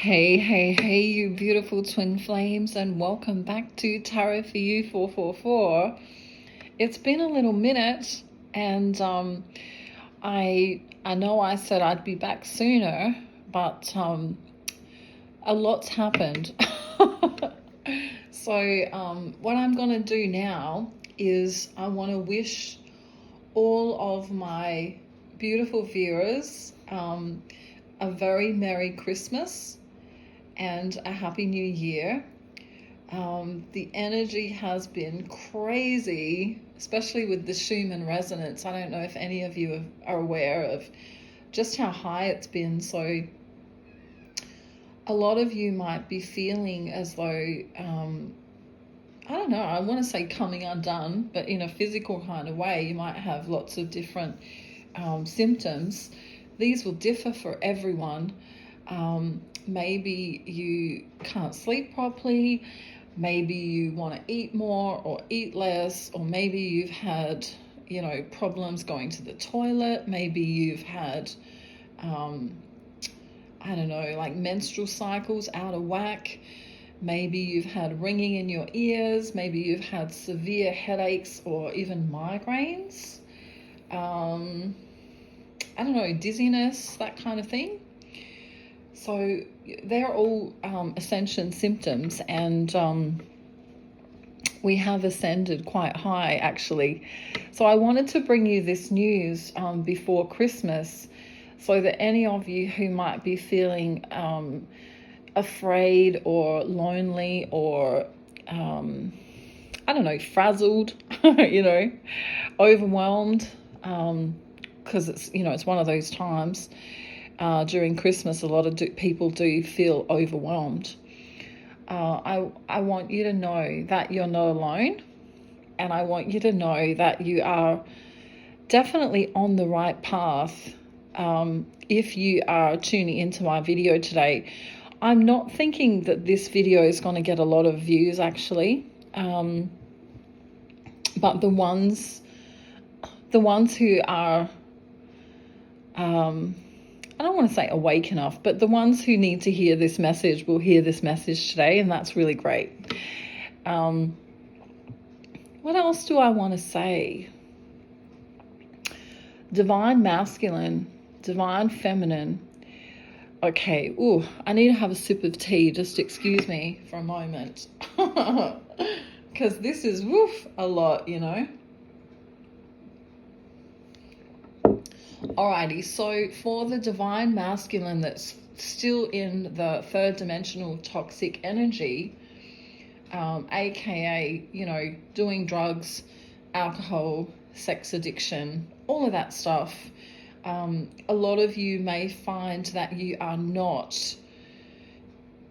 Hey, you beautiful twin flames, and welcome back to Tarot for You 444. It's been a little minute, and I know I said I'd be back sooner, but a lot's happened. So what I'm going to do now is I want to wish all of my beautiful viewers a very Merry Christmas and a Happy New Year. The energy has been crazy, especially with the Schumann resonance. I don't know if any of you are aware of just how high it's been. So a lot of you might be feeling as though, I don't know, I want to say coming undone, but in a physical kind of way. You might have lots of different symptoms. These will differ for everyone. Maybe you can't sleep properly, maybe you want to eat more or eat less, or maybe you've had, problems going to the toilet, maybe you've had, I don't know, like menstrual cycles out of whack, maybe you've had ringing in your ears, maybe you've had severe headaches or even migraines, I don't know, dizziness, that kind of thing. So they're all ascension symptoms, and we have ascended quite high, actually. So I wanted to bring you this news before Christmas, so that any of you who might be feeling afraid or lonely or, I don't know, frazzled, overwhelmed, because it's one of those times. During Christmas, a lot of people do feel overwhelmed. I want you to know that you're not alone, and I want you to know that you are definitely on the right path. If you are tuning into my video today, I'm not thinking that this video is going to get a lot of views, actually, but the ones who are I don't want to say awake enough, but the ones who need to hear this message will hear this message today, and that's really great. What else do I want to say? Divine masculine, divine feminine. Okay, I need to have a sip of tea. Just excuse me for a moment. Because this is a lot, Alrighty, so for the divine masculine that's still in the third dimensional toxic energy, aka, doing drugs, alcohol, sex addiction, all of that stuff, a lot of you may find that you are not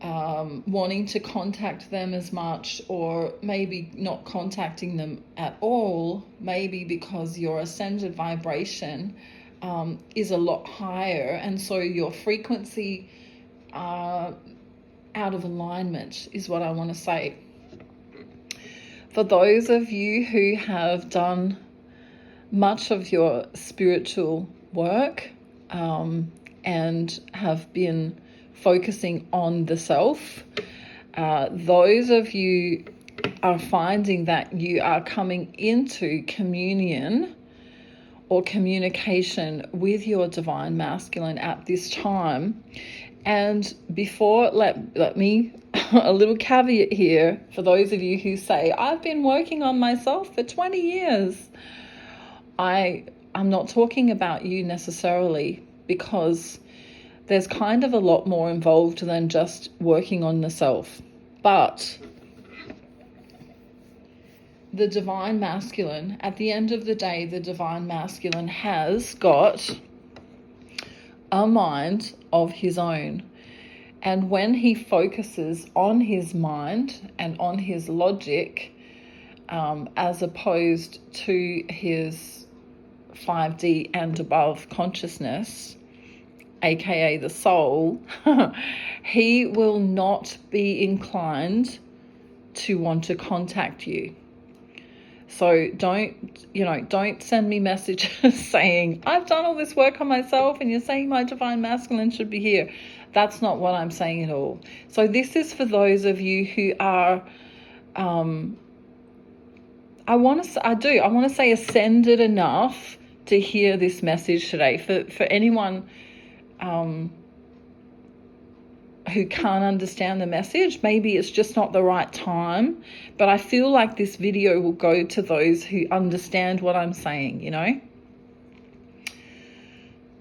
wanting to contact them as much, or maybe not contacting them at all, maybe because your ascended vibration is a lot higher, and so your frequency out of alignment is what I want to say. For those of you who have done much of your spiritual work and have been focusing on the self, those of you are finding that you are coming into communion or communication with your divine masculine at this time. And before, let me, a little caveat here for those of you who say, I've been working on myself for 20 years. I'm not talking about you necessarily, because there's kind of a lot more involved than just working on the self. But the divine masculine, at the end of the day, the divine masculine has got a mind of his own. And when he focuses on his mind and on his logic, as opposed to his 5D and above consciousness, aka the soul, he will not be inclined to want to contact you. So don't send me messages saying, I've done all this work on myself and you're saying my divine masculine should be here. That's not what I'm saying at all. So this is for those of you who are, I want to say ascended enough to hear this message today. For anyone who can't understand the message, maybe it's just not the right time, but I feel like this video will go to those who understand what I'm saying,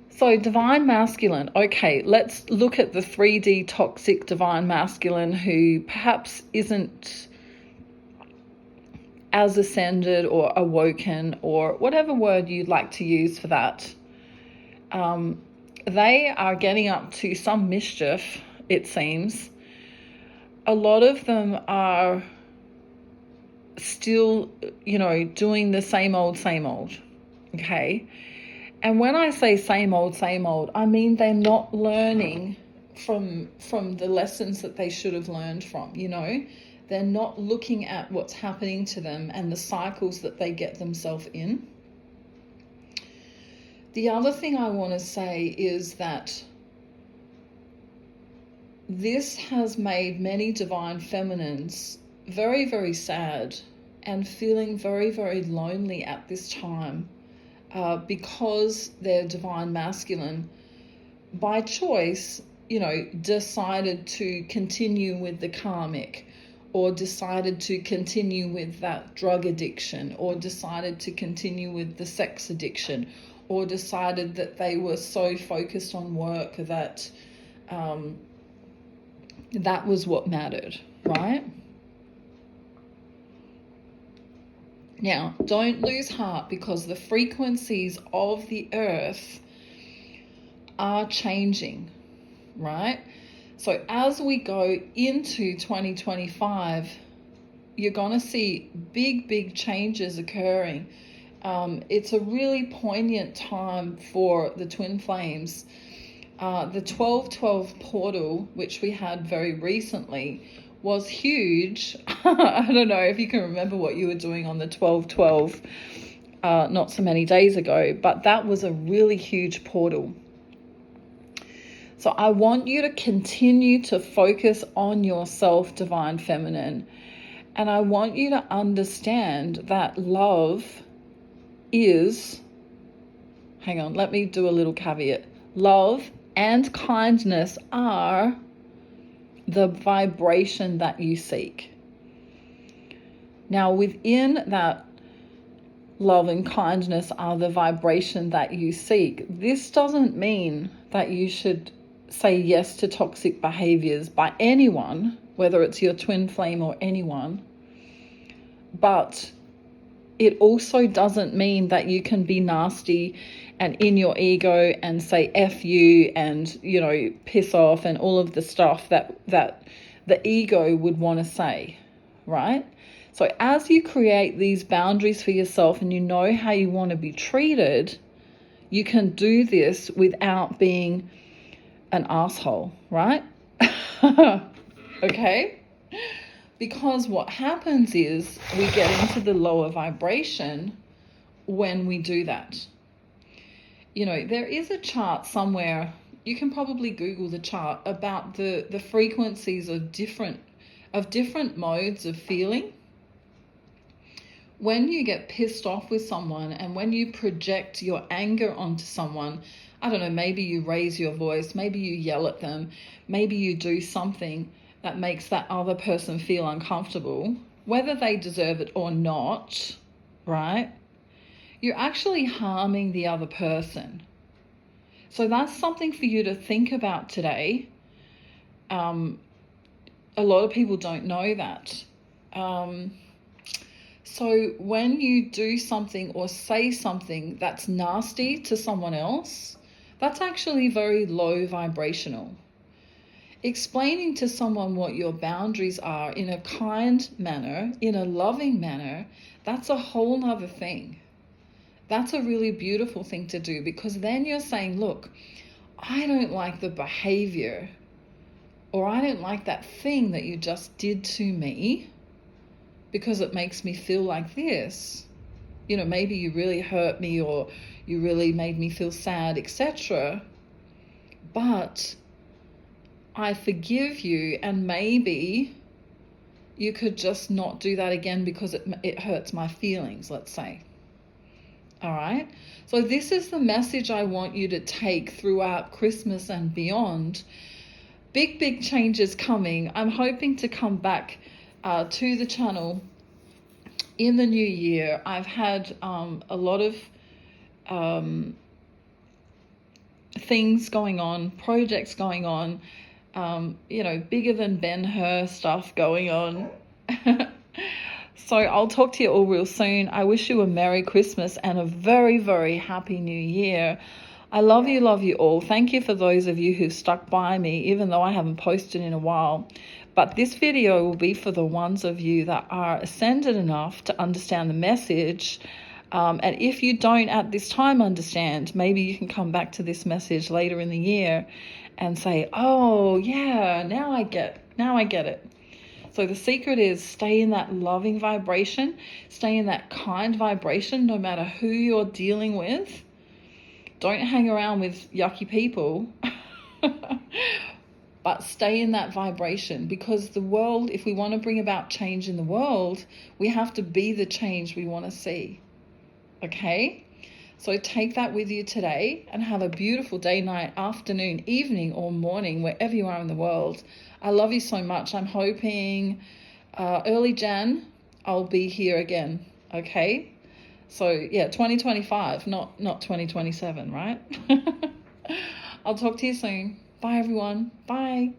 So divine masculine. Okay, let's look at the 3D toxic divine masculine who perhaps isn't as ascended or awoken or whatever word you'd like to use for that. They are getting up to some mischief, it seems. A lot of them are still, doing the same old, okay? And when I say same old, I mean they're not learning from the lessons that they should have learned from, They're not looking at what's happening to them and the cycles that they get themselves in. The other thing I want to say is that this has made many divine feminines very, very sad and feeling very, very lonely at this time because their divine masculine, by choice, decided to continue with the karmic, or decided to continue with that drug addiction, or decided to continue with the sex addiction, or decided that they were so focused on work that that was what mattered, right? Now, don't lose heart, because the frequencies of the earth are changing, right? So as we go into 2025, you're going to see big changes occurring. It's a really poignant time for the twin flames. The 12/12 portal, which we had very recently, was huge. I don't know if you can remember what you were doing on the 12/12 not so many days ago, but that was a really huge portal. So I want you to continue to focus on yourself, divine feminine. And I want you to understand that love is, hang on, let me do a little caveat. Love and kindness are the vibration that you seek. Now, within that love and kindness are the vibration that you seek. This doesn't mean that you should say yes to toxic behaviors by anyone, whether it's your twin flame or anyone. But it also doesn't mean that you can be nasty and in your ego and say F you and, piss off and all of the stuff that the ego would want to say, right? So as you create these boundaries for yourself and you know how you want to be treated, you can do this without being an asshole, right? Okay? Because what happens is we get into the lower vibration when we do that. There is a chart somewhere, you can probably Google the chart, about the frequencies of different modes of feeling. When you get pissed off with someone and when you project your anger onto someone, I don't know, maybe you raise your voice, maybe you yell at them, maybe you do something that makes that other person feel uncomfortable, whether they deserve it or not, right? You're actually harming the other person. So that's something for you to think about today. A lot of people don't know that. So when you do something or say something that's nasty to someone else, that's actually very low vibrational. Explaining to someone what your boundaries are in a kind manner, in a loving manner, that's a whole nother thing. That's a really beautiful thing to do, because then you're saying, look, I don't like the behavior, or I don't like that thing that you just did to me, because it makes me feel like this. You know, maybe you really hurt me or you really made me feel sad, etc. But I forgive you, and maybe you could just not do that again because it hurts my feelings, let's say. All right? So this is the message I want you to take throughout Christmas and beyond. Big, big changes coming. I'm hoping to come back to the channel in the new year. I've had a lot of things going on, projects going on, you know, bigger than Ben-Hur stuff going on. So I'll talk to you all real soon. I wish you a Merry Christmas and a very, very Happy New Year. I love you all. Thank you for those of you who've stuck by me, even though I haven't posted in a while. But this video will be for the ones of you that are ascended enough to understand the message. And if you don't at this time understand, maybe you can come back to this message later in the year and say, oh yeah, now I get it. So the secret is stay in that loving vibration, stay in that kind vibration, no matter who you're dealing with. Don't hang around with yucky people, but stay in that vibration, because the world, if we want to bring about change in the world, we have to be the change we want to see. Okay? So take that with you today and have a beautiful day, night, afternoon, evening, or morning, wherever you are in the world. I love you so much. I'm hoping early Jan, I'll be here again. Okay? So yeah, 2025, not 2027, right? I'll talk to you soon. Bye everyone. Bye.